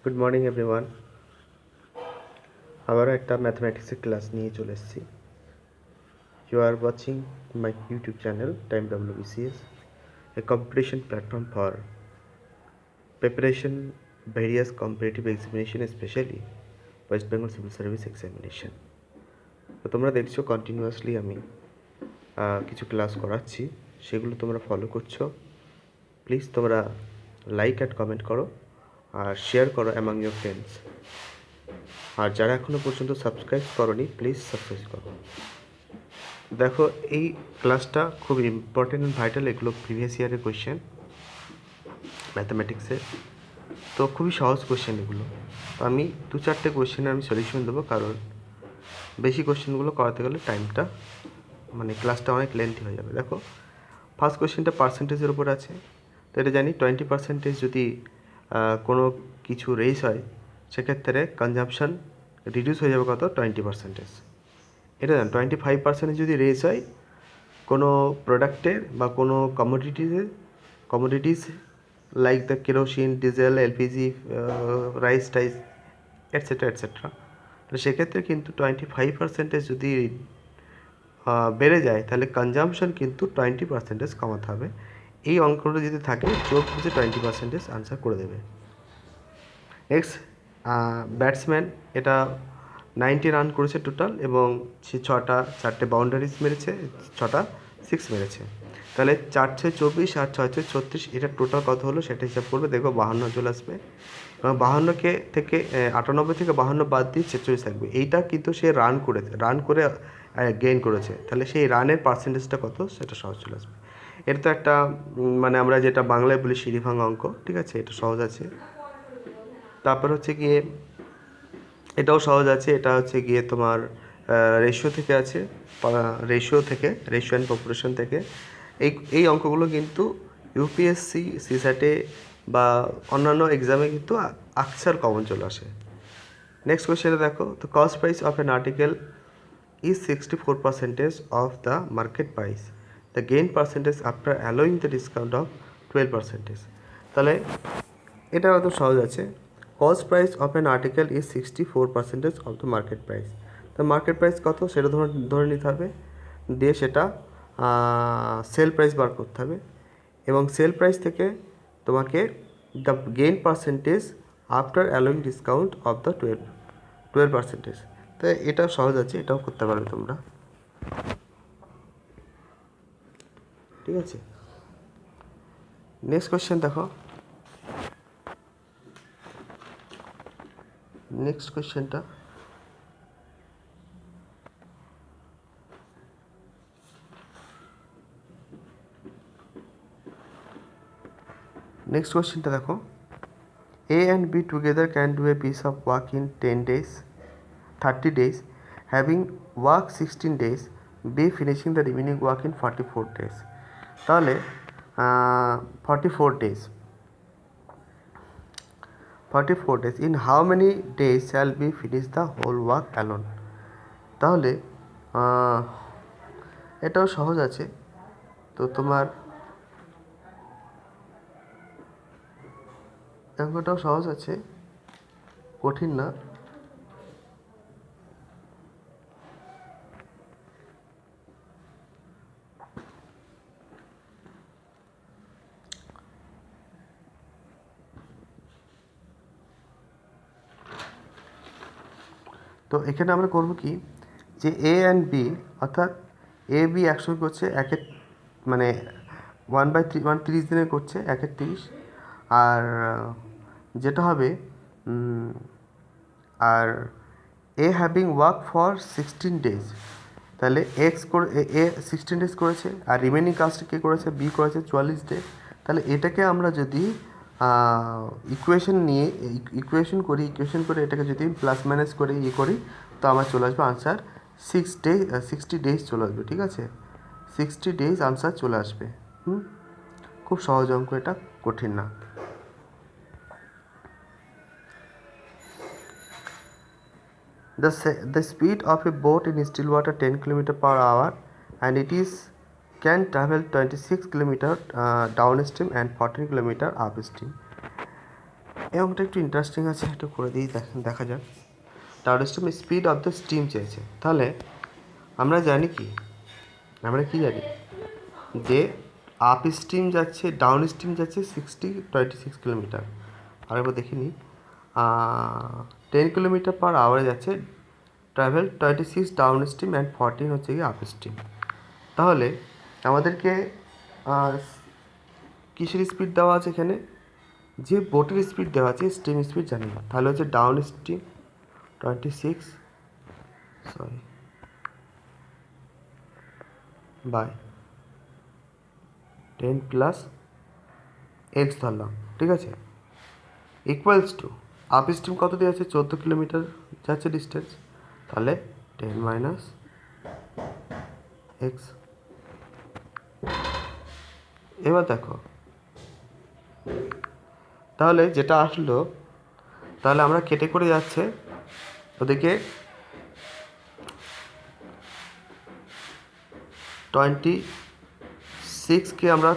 Good morning everyone. আবারও একটা ম্যাথমেটিক্সের class নিয়ে চলে এসেছি। You are watching my YouTube channel time WBCS, a competition platform for preparation various competitive examination, especially West Bengal Civil Service Examination. তো তোমরা দেখছো continuously আমি কিছু ক্লাস করাচ্ছি, সেগুলো তোমরা ফলো করছো। প্লিজ তোমরা লাইক অ্যান্ড কমেন্ট করো আর শেয়ার করো অ্যামাং ইউর ফ্রেন্ডস। আর যারা এখনও পর্যন্ত সাবস্ক্রাইব করোনি, প্লিজ সাবস্ক্রাইব করো। দেখো, এই ক্লাসটা খুব ইম্পর্টেন্ট অ্যান্ড ভাইটাল। এগুলো প্রিভিয়াস ইয়ারের কোয়েশ্চেন ম্যাথামেটিক্সের, তো খুবই সহজ কোয়েশ্চেন এগুলো। তো আমি 2-4টে কোয়েশ্চেনের আমি সলিউশন দেবো, কারণ বেশি কোয়েশ্চেনগুলো করাতে গেলে টাইমটা ক্লাসটা অনেক লেন্থি হয়ে যাবে। দেখো, ফার্স্ট কোয়েশ্চেনটা পার্সেন্টেজের উপর আছে। তো এটা জানি 20% যদি কোনো কিছু রেস হয়, সেক্ষেত্রে কনজাম্পশান রিডিউস হয়ে যাবে কত? 20%। এটা জান 25% যদি রেস হয় কোনো প্রোডাক্টের বা কোনো commodities like the kerosene, diesel, LPG, rice টাইস এটসেট্রা এটসেট্রা, তো সেক্ষেত্রে কিন্তু 25% যদি বেড়ে যায়, তাহলে কনজাম্পশন কিন্তু 20% কমাতে হবে। এই অঙ্কটা যদি থাকে, চোখ বুঝে 20% আনসার করে দেবে। নেক্সট, ব্যাটসম্যান এটা 90 রান করেছে টোটাল, এবং সে 4টে বাউন্ডারিজ মেরেছে, 6টা 6 মেরেছে। তাহলে 4×6 = 24 আর 6×6 = 36, এটা টোটাল কত হলো সেটা হিসাব করবে। দেখো 52 চলে আসবে, এবং 52 থেকে 98 থেকে 52 বাদ দিয়ে 46 থাকবে। এইটা কিন্তু সে রান করে গেইন করেছে, তাহলে সেই রানের পার্সেন্টেজটা কত সেটা সহজ চলে আসবে। এটা তো একটা আমরা যেটা বাংলায় বলি সিঁড়িভাঙা অঙ্ক, ঠিক আছে? এটা সহজ আছে। তারপর হচ্ছে গিয়ে এটাও সহজ আছে, এটা হচ্ছে গিয়ে তোমার রেশিও থেকে আছে, রেশিও অ্যান্ড পপুলেশন থেকে। এই অঙ্কগুলো কিন্তু ইউপিএসসি, সিস্যাটে বা অন্যান্য এক্সামে কিন্তু আকসার কমন চলে আসে। নেক্সট কোয়েশ্চেনে দেখো, তো cost price of an article is 64% of the market price. The gain percentage after allowing the discount of 12%. তাহলে এটা কত সহজ আছে। Cost price of an article is 64% of the market price. তো মার্কেট প্রাইস কত সেটা ধরে নিতে হবে, দিয়ে সেটা সেল প্রাইস বার করতে হবে, এবং সেল প্রাইস থেকে তোমাকে the gain percentage after allowing discount of the 12%। তো এটা সহজ আছে, এটাও করতে পারবে তোমরা, ঠিক আছে? নেক্সট কোয়েশ্চেন দেখো, নেক্সট কোয়েশ্চেনটা দেখো, A and B together can do a piece of work in 10 days, 30 days, having worked 16 days, B finishing the remaining work in 44 days. তাহলে 44 days, in how many days shall we finish the whole work alone? তাহলে এটাও সহজ আছে। তো তোমার অঙ্কটাও সহজ আছে, কঠিন না। তো এখানে আমরা করব কি, যে এ অ্যান্ড বি, অর্থাৎ এ বি একসঙ্গে করছে, 1/30 দিনে করছে, 1/30। আর যেটা হবে, আর এ হ্যাভিং ওয়ার্ক ফর 16 days, তাহলে এ 16 days করেছে, আর রিমেনিং কাজটা কে করেছে? বি করেছে 44 ডে। তাহলে এটাকে আমরা যদি ইকুয়েশন করে এটাকে যদি প্লাস মাইনাস করে করি, তো আমার চলে আসবে আনসার 60 days চলে আসবে, ঠিক আছে? 60 days আনসার চলে আসবে। খুব সহজ অঙ্ক, এটা কঠিন না। The speed of a boat in still water 10 km/h, and it can travel 26 km downstream and 14 km upstream. এরকমটা একটু ইন্টারেস্টিং আছে, একটু করে দিই, দেখা যাক। Turbo steam speed of the steam চেয়েছে। তাহলে আমরা জানি কি জানি যে আপ স্ট্রিম যাচ্ছে, ডাউন স্ট্রিম যাচ্ছে 26 কিলোমিটার। আরেকবার দেখিনি, 10 কিলোমিটার পার আওয়ারে যাচ্ছে ট্রাভেল 26 ডাউন স্ট্রিম অ্যান্ড 14 হচ্ছে কি আপ স্ট্রিম। তাহলে আমাদেরকে কিসের স্পিড দেওয়া আছে এখানে, যে বোটের স্পিড দেওয়া আছে স্ট্রিম স্পিড জানি না, তাহলে হচ্ছে downstream 26 by 10 plus x ধরলাম, ঠিক আছে, ইকুয়ালস টু আপ স্ট্রিম কত দিয়ে আছে 14 কিলোমিটার যাচ্ছে ডিস্টেন্স, তাহলে 10 মাইনাস এক্স। এবার দেখো তাহলে যেটা আসলো, তাহলে আমরা কেটে করে যাচ্ছে ওদিকে 26কে আমরা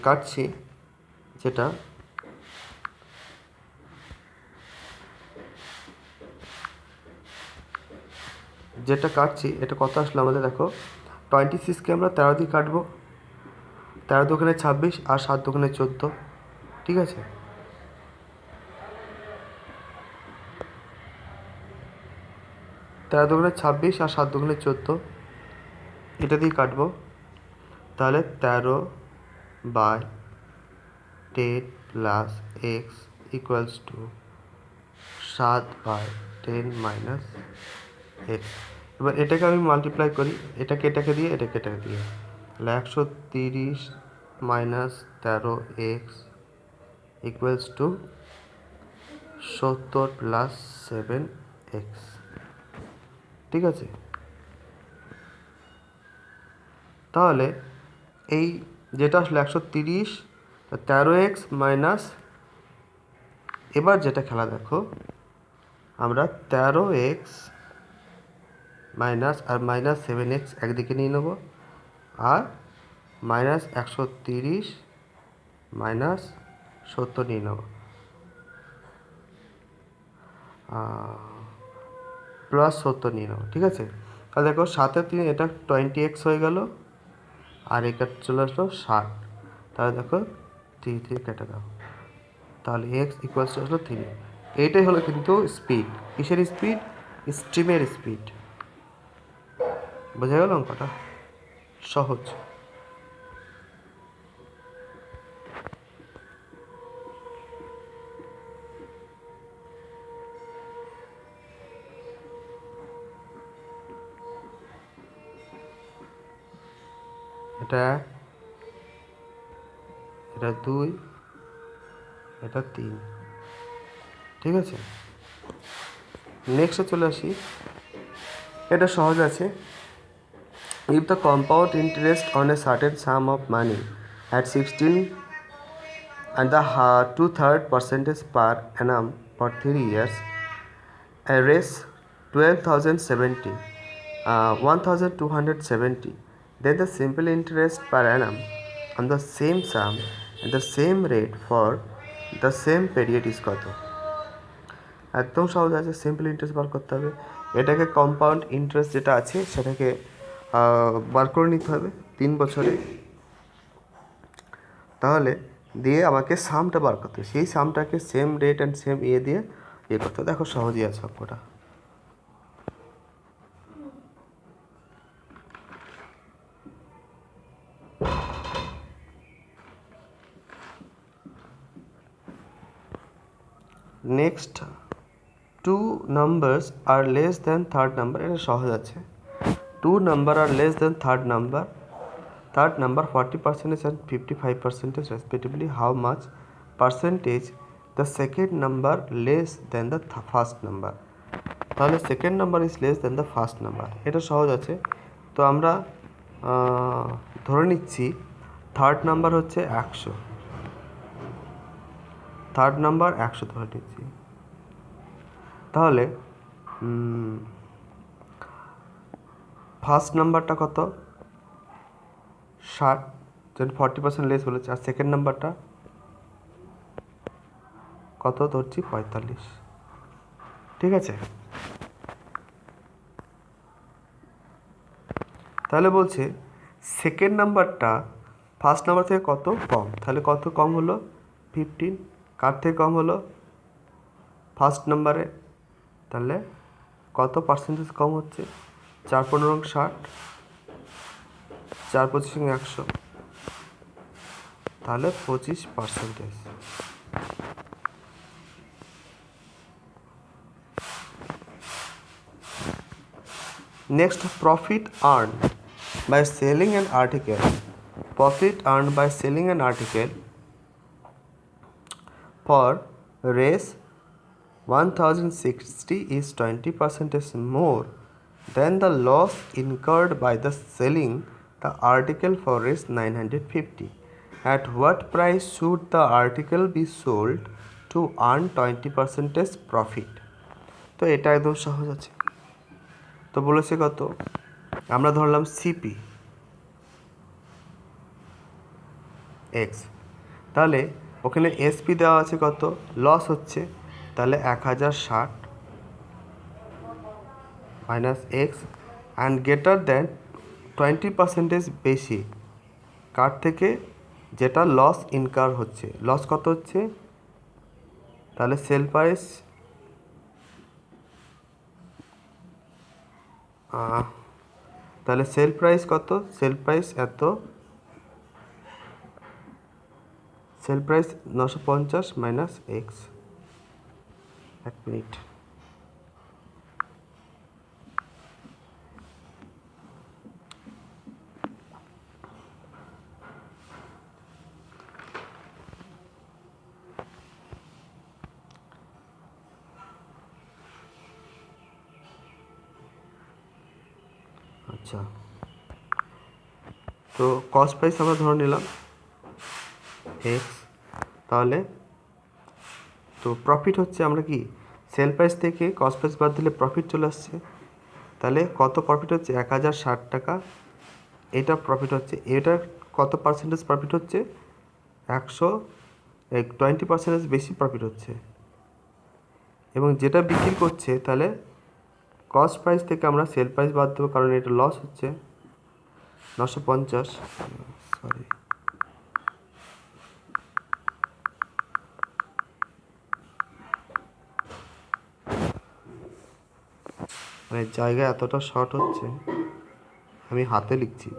কাটছি, যেটা কাটছি এটা কত আসলো আমাদের, দেখো 26কে আমরা 13 দিয়ে কাটবো, 13 দোকানে 26 আর 7 দোকানে 14, ঠিক আছে, 13 দোকানে 26 আর 7 দোকানে 14, এটা দিয়ে কাটবো, তাহলে 13 by 10 plus x equals to 7 by 10 minus x. এবার এটাকে আমি মাল্টিপ্লাই করি, এটাকে দিয়ে এটাকে দিয়ে, তাহলে 130 minus 13 x equals two 70 plus 7 x, ঠিক আছে। তাহলে এই যেটা আসলে 130 13x মাইনাস, এবার যেটা খেলা দেখো, আমরা 13x মাইনাস আর মাইনাস 7x একদিকে নিয়ে নেবো, আর মাইনাস 130 মাইনাস 70 নিয়ে নেবো, প্লাস 70 নিয়ে নেবো, ঠিক আছে। তাহলে দেখো 7 এটা 20x হয়ে গেল, আর এটা চলে আসলো 60, তাহলে দেখো 3 কেটে দাও, তাহলে এক্স ইকুয়ালস টু আসলো 3। এইটাই হলো কিন্তু স্পিড, কিসের স্পিড, স্ট্রিমের স্পিড। বোঝা গেল অঙ্কটা, সহজ। এটা 2, এটা 3, ঠিক আছে। নেক্সটে চলে আসি, এটা সহজ আছে। If the compound interest on a certain some of money at 16 and the 2/3 percentage per annum for 3 years, a raise 12,070, 1,270, then the simple interest per annum on the same sum at the same rate for the same period is কত। একদম সহজ আছে, simple interest বার করতে হবে, এটাকে compound interest যেটা আছে সেটাকে বার করে নিতে হবে 3 বছরে, তাহলে দিয়ে আমাকে সামটা বার করতে হবে, সেই সামটাকে সেম রেট অ্যান্ড সেম দিয়ে করতে হবে। দেখো সহজই আছে অঙ্কটা। Next 2 numbers are less than third number, এটা সহজ আছে। 2 number are less than third number 40% and 55% respectively. How much percentage the second number less than the first number? তাহলে second number is less than the first number, এটা সহজ আছে। তো আমরা ধরে নিচ্ছি থার্ড নাম্বার হচ্ছে 100, থার্ড নাম্বার 100 ধরে নিচ্ছি, তাহলে ফার্স্ট নাম্বারটা কত 60, 40% লেস বলেছে, আর সেকেন্ড নাম্বারটা কত ধরছি 45, ঠিক আছে। তাহলে বলছে সেকেন্ড নাম্বারটা ফার্স্ট নাম্বার থেকে কত কম, তাহলে কত কম হলো 15, কার থেকে কম হলো ফার্স্ট নাম্বারে, তাহলে কত পার্সেন্টেজ কম হচ্ছে 4×15 = 60, 4×25 = 100, তাহলে 25%। Next, profit earned by selling an article. Profit earned by selling an article for race 1060 is 20% more than the loss incurred by the selling the article for race 950. At what price should the article be sold to earn 20% profit? তো এটা একদম সহজ আছে। তো বলেছে কত, আমরা ধরলাম সিপি এক্স, তাহলে ওখানে এসপি দেওয়া আছে কত, লস হচ্ছে, তাহলে 1060 minus x and greater than 20% বেশি কার থেকে, যেটা লস ইনকার হচ্ছে, লস কত হচ্ছে, তাহলে সেল প্রাইস তাহলে সেল প্রাইস কত, সেল প্রাইস এত, sell price 950 minus x, 1 minute, আচ্ছা। তো কস্ট প্রাইস আমরা ধরে নিলাম এক্স, তাহলে তো প্রফিট হচ্ছে, আমরা কি সেল প্রাইস থেকে কস্ট প্রাইস বাদ দিলে প্রফিট চলে আসছে, তাহলে কত প্রফিট হচ্ছে 1060 টাকা, এটা প্রফিট হচ্ছে, এটার কত পার্সেন্টেজ প্রফিট হচ্ছে 20% বেশি প্রফিট হচ্ছে, এবং যেটা বিক্রি করছে তাহলে কস্ট প্রাইস থেকে আমরা সেল প্রাইস বাদ দেবো, কারণ এটা লস হচ্ছে 950, সরি মানে জায়গা এতটা শর্ট হচ্ছে, আমি হাতে লিখছি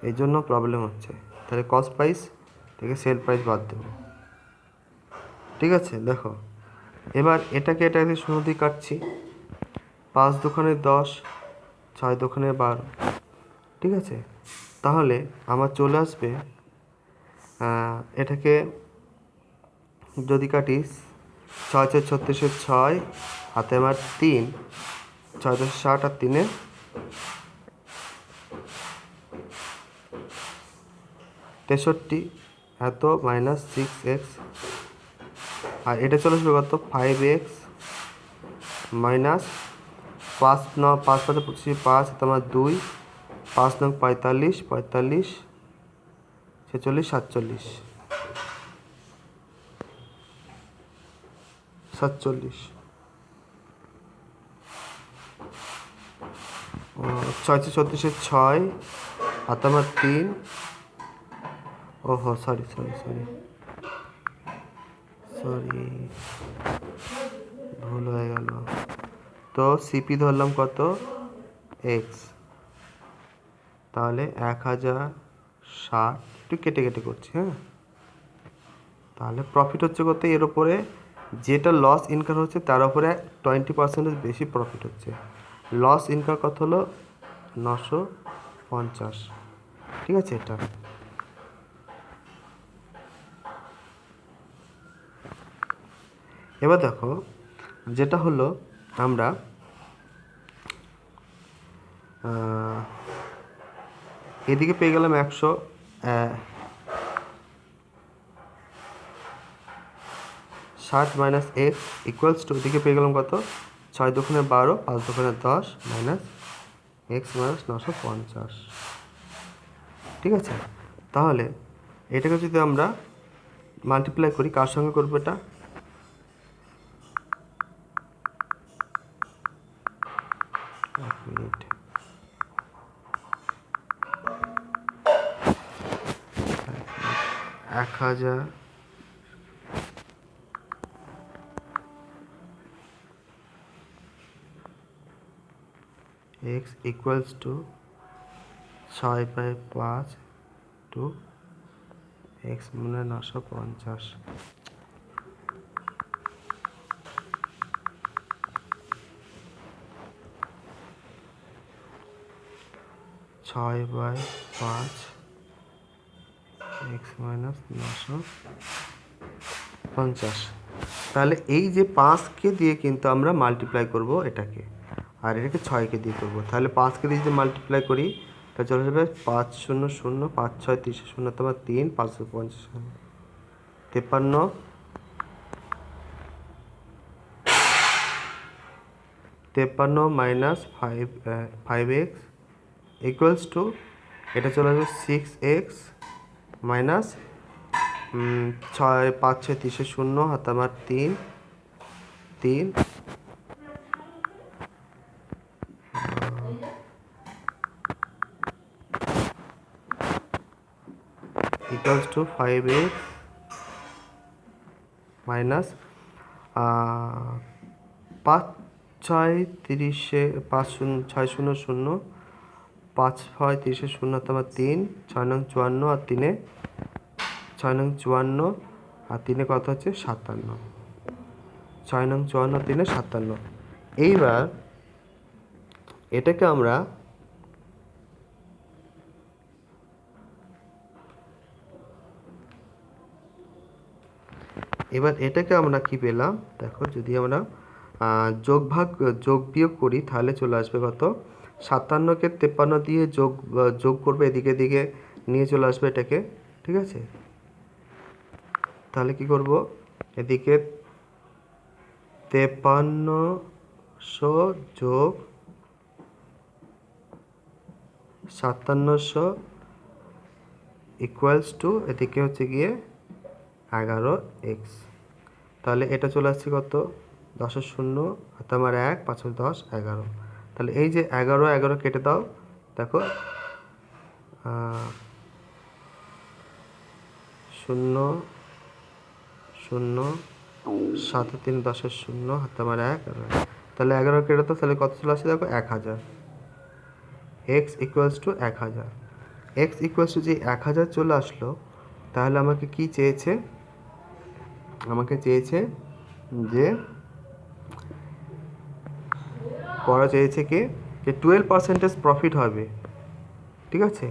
এই জন্য প্রবলেম হচ্ছে, তাহলে কস্ট প্রাইস থেকে সেল প্রাইস বাদ দেবো, ঠিক আছে। দেখো এবার এটাকে 0 দিয়ে কাটছি, 5 দোকানে 10, 6 দোকানে 12, ঠিক আছে। তাহলে আমার চলে আসবে, এটাকে যদি কাটি 6 × 36 = 6, হাতে আমার 3, 6 × 60 আর 3 63, এত মাইনাস 6x, আর এটা চলে আসবে কত 5x মাইনাস 5 9 5 5 25 5 তোমার 2, 5 9 45 45 46 47 47, 6 × 36 = 6, আর তোমার 3, ওহো সরি ভুল হয়ে গেল। তো সিপি ধরলাম কত এক্স, তাহলে 1060, একটু কেটে কেটে করছি, হ্যাঁ, তাহলে প্রফিট হচ্ছে কত, এর ওপরে যেটা লস ইনকার হচ্ছে তার উপরে 20% বেশি প্রফিট হচ্ছে, লস ইনকার কত হলো 950, ঠিক আছে। এটা এবার দেখো যেটা হলো, আমরা এদিকে পেয়ে গেলাম 100, 60 মাইনাস এক্স ইকুয়ালস টু, এদিকে পেয়ে গেলাম কত 6 দোকানে 12, 5 দোকানে 10 মাইনাস এক্স মাইনাস 950, ঠিক আছে। তাহলে এটাকে যদি আমরা মাল্টিপ্লাই করি, কার সঙ্গে করবো এটা? এক minute, 1000 x equals to 6/5 to x মানে 950। 6/5 x মাইনাস 950। তাহলে এই যে 5কে দিয়ে কিন্তু আমরা মাল্টিপ্লাই করব এটাকে, আর এটাকে 6কে দিয়ে করবো। তাহলে 5কে দিয়ে যদি মাল্টিপ্লাই করি তাহলে চলে যাবে 5 0 0 5 6 3 0 তোমার 3 550 53 মাইনাস 5x ইকুয়ালস টু, এটা চলে আসবে 6x মাইনাস 6 5 6 3 0 হাতে আমার 3 3 ইকুয়ালস টু 5x মাইনাস 5 6 30 5 0 6 0 0 5 6 30 0 তোমার 3 6 নং 54 আর 3 6 নং 54 আর 3 কত হচ্ছে 57। 6 নং 54 3 57। এইবার এটাকে আমরা কি পেলাম দেখো, যদি আমরা যোগ বিয়োগ করি তাহলে চলে আসবে কত, 57কে 53 দিয়ে যোগ করবে, এদিকে দিকে নিয়ে চলে আসবে এটাকে, ঠিক আছে? তাহলে কি করব, এদিকে 5300 যোগ 5700 ইকুয়ালস টু এদিকে হচ্ছে গিয়ে 11x। তাহলে এটা চলে আসছে কত, 10 0 হাতে আমার 1 5 10 11। তাহলে এই যে 11 11 কেটে দাও, দেখো 0 0 7 3 10 0 হাতে আমার 1। তাহলে 11 কেটে দাও, তাহলে কত চলে আসছে দেখো 1000। x equals two 1000। x equals two যে 1000 চলে আসলো, তাহলে আমাকে কি চেয়েছে, আমাকে চেয়েছে যে করা চেয়েছে কি, যে 12% প্রফিট হবে, ঠিক আছে?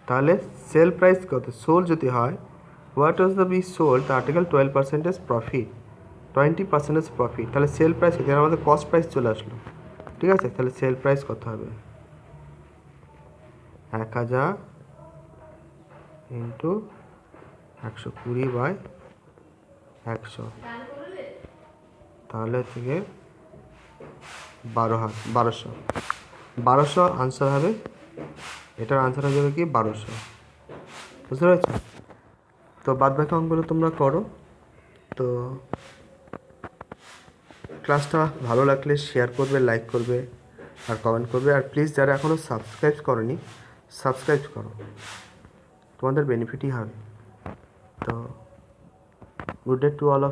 তাহলে সেল প্রাইস কত, সোল যদি হয়, what was the B sold the article 12% profit 20% profit, তাহলে সেল প্রাইস এখানে আমাদের কস্ট প্রাইস চলে আসলো, ঠিক আছে? তাহলে সেল প্রাইস কত হবে, 1000 ইন্টু 120/100, তাহলে হচ্ছে গিয়ে 1200 আনসার হবে। এটার আনসার হয়ে যাবে কি 1200, বুঝতে পেরেছো? তো বাদ বাকি অঙ্কগুলো তোমরা করো। তো ক্লাসটা ভালো লাগলে শেয়ার করবে, লাইক করবে আর কমেন্ট করবে, আর প্লিজ যারা এখনও সাবস্ক্রাইব করনি সাবস্ক্রাইব করো, তোমাদের বেনিফিটই হবে। তো good day to all of